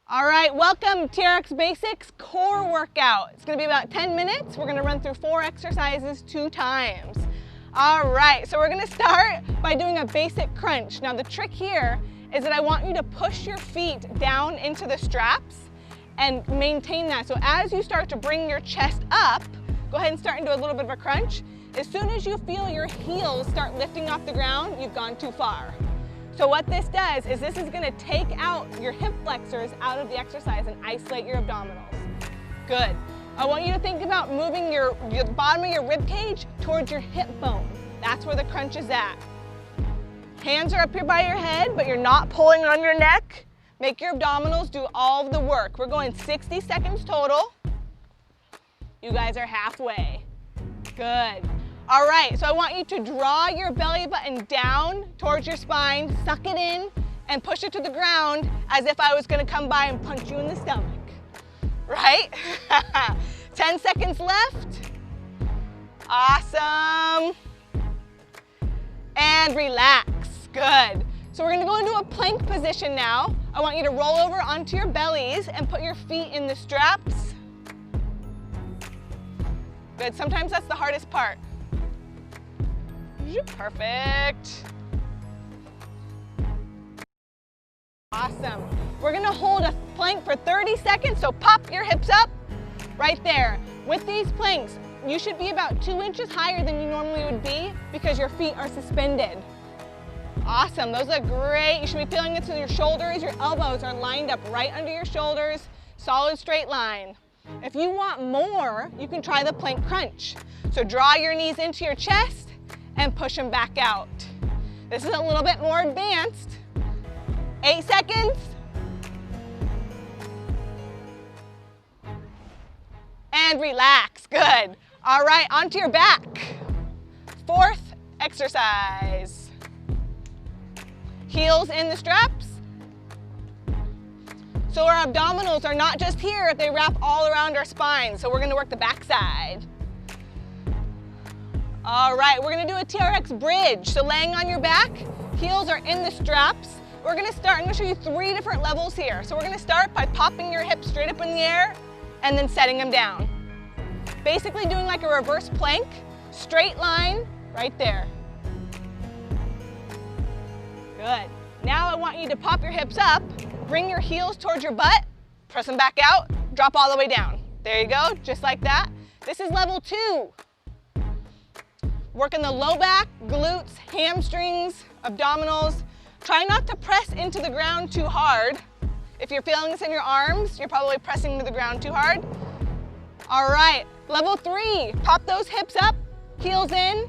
All right, welcome TRX Basics Core Workout. It's gonna be about 10 minutes. We're gonna run through 4 exercises 2 times. All right, so we're gonna start by doing a basic crunch. Now the trick here is that I want you to push your feet down into the straps and maintain that. So as you start to bring your chest up, go ahead and start and do a little bit of a crunch. As soon as you feel your heels start lifting off the ground, you've gone too far. So what this does is this is gonna take out your hip flexors out of the exercise and isolate your abdominals. Good. I want you to think about moving the bottom of your rib cage towards your hip bone. That's where the crunch is at. Hands are up here by your head, but you're not pulling on your neck. Make your abdominals do all of the work. We're going 60 seconds total. You guys are halfway. Good. All right, so I want you to draw your belly button down towards your spine, suck it in, and push it to the ground as if I was gonna come by and punch you in the stomach, right? 10 seconds left. Awesome. And relax, good. So we're gonna go into a plank position now. I want you to roll over onto your bellies and put your feet in the straps. Good, sometimes that's the hardest part. Perfect. Awesome. We're gonna hold a plank for 30 seconds, so pop your hips up right there. With these planks, you should be about 2 inches higher than you normally would be because your feet are suspended. Awesome, those look great. You should be feeling it through your shoulders. Your elbows are lined up right under your shoulders, solid straight line. If you want more, you can try the plank crunch. So draw your knees into your chest and push them back out. This is a little bit more advanced. 8 seconds. And relax, good. All right, onto your back. 4th exercise. Heels in the straps. So our abdominals are not just here, they wrap all around our spine. So we're gonna work the back side. All right, we're gonna do a TRX bridge. So laying on your back, heels are in the straps. We're gonna start, I'm gonna show you 3 different levels here. So we're gonna start by popping your hips straight up in the air and then setting them down. Basically doing like a reverse plank, straight line right there. Good. Now I want you to pop your hips up, bring your heels towards your butt, press them back out, drop all the way down. There you go, just like that. This is level 2. Working the low back, glutes, hamstrings, abdominals. Try not to press into the ground too hard. If you're feeling this in your arms, you're probably pressing into the ground too hard. All right, level 3, pop those hips up, heels in,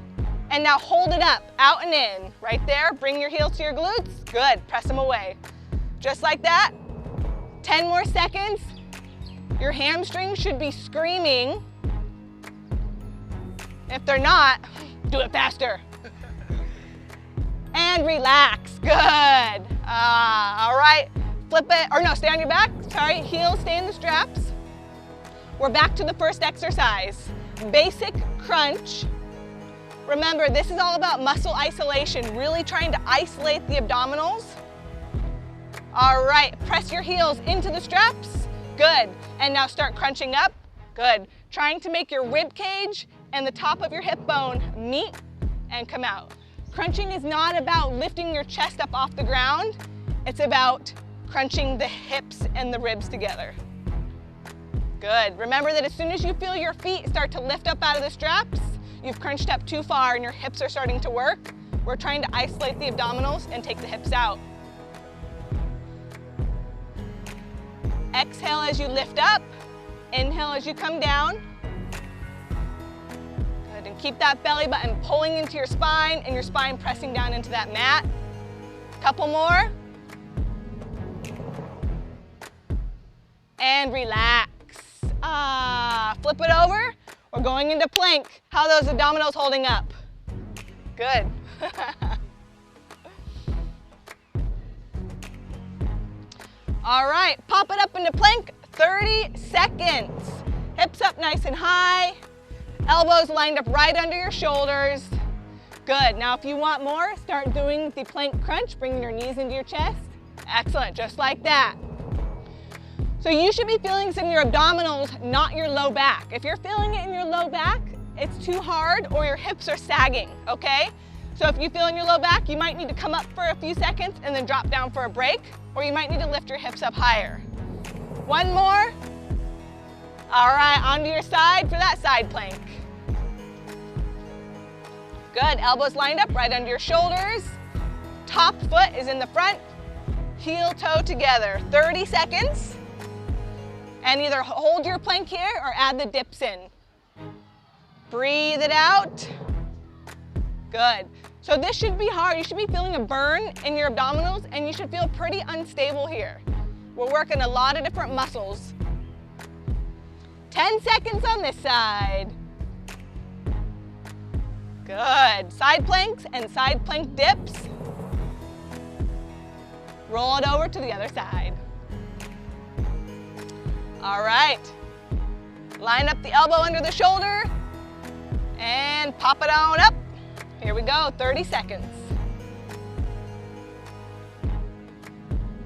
and now hold it up, out and in. Right there, bring your heels to your glutes. Good, press them away. Just like that. 10 more seconds. Your hamstrings should be screaming. If they're not, do it faster. And relax, good. All right, flip it, or no, stay on your back, sorry, heels stay in the straps. We're back to the first exercise, basic crunch. Remember, this is all about muscle isolation, really trying to isolate the abdominals. All right, press your heels into the straps, good. And now start crunching up, good. Trying to make your rib cage and the top of your hip bone meet and come out. Crunching is not about lifting your chest up off the ground. It's about crunching the hips and the ribs together. Good. Remember that as soon as you feel your feet start to lift up out of the straps, you've crunched up too far and your hips are starting to work. We're trying to isolate the abdominals and take the hips out. Exhale as you lift up. Inhale as you come down. Good, and keep that belly button pulling into your spine and your spine pressing down into that mat. Couple more. And relax. Flip it over. We're going into plank. How are those abdominals holding up? Good. All right, pop it up into plank, 30 seconds. Hips up nice and high, elbows lined up right under your shoulders. Good, now if you want more, start doing the plank crunch, bringing your knees into your chest. Excellent, just like that. So you should be feeling this in your abdominals, not your low back. If you're feeling it in your low back, it's too hard or your hips are sagging, okay? So if you feel in your low back, you might need to come up for a few seconds and then drop down for a break, or you might need to lift your hips up higher. One more. All right, onto your side for that side plank. Good, elbows lined up right under your shoulders. Top foot is in the front, heel toe together. 30 seconds. And either hold your plank here or add the dips in. Breathe it out. Good. So this should be hard. You should be feeling a burn in your abdominals and you should feel pretty unstable here. We're working a lot of different muscles. 10 seconds on this side. Good. Side planks and side plank dips. Roll it over to the other side. All right. Line up the elbow under the shoulder and pop it on up. Here we go, 30 seconds.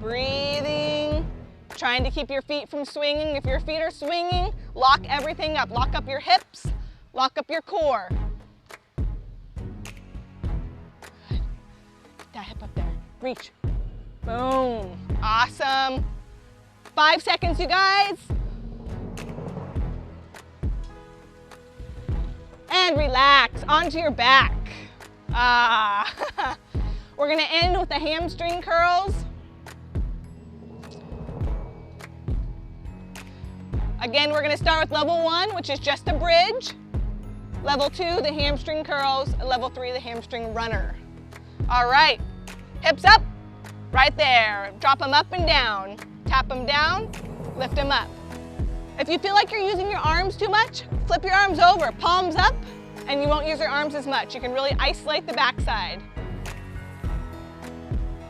Breathing, trying to keep your feet from swinging. If your feet are swinging, lock everything up. Lock up your hips, lock up your core. Good. Get that hip up there. Reach. Boom. Awesome. 5 seconds, you guys. And relax, onto your back. We're gonna end with the hamstring curls. Again, we're gonna start with level 1, which is just a bridge. Level 2, the hamstring curls. And level 3, the hamstring runner. All right, hips up, right there. Drop them up and down. Tap them down, lift them up. If you feel like you're using your arms too much, flip your arms over, palms up, and you won't use your arms as much. You can really isolate the backside.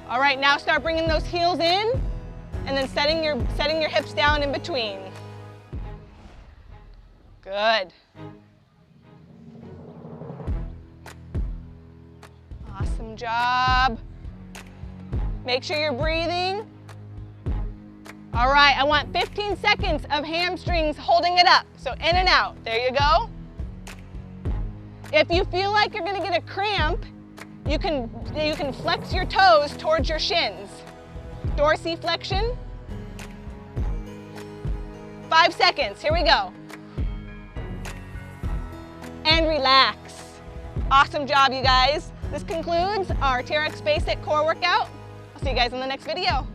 All right, now start bringing those heels in, and then setting your hips down in between. Good. Awesome job. Make sure you're breathing. All right, I want 15 seconds of hamstrings holding it up. So in and out, there you go. If you feel like you're gonna get a cramp, you can flex your toes towards your shins. Dorsiflexion. 5 seconds, here we go. And relax. Awesome job, you guys. This concludes our TRX Basic Core Workout. I'll see you guys in the next video.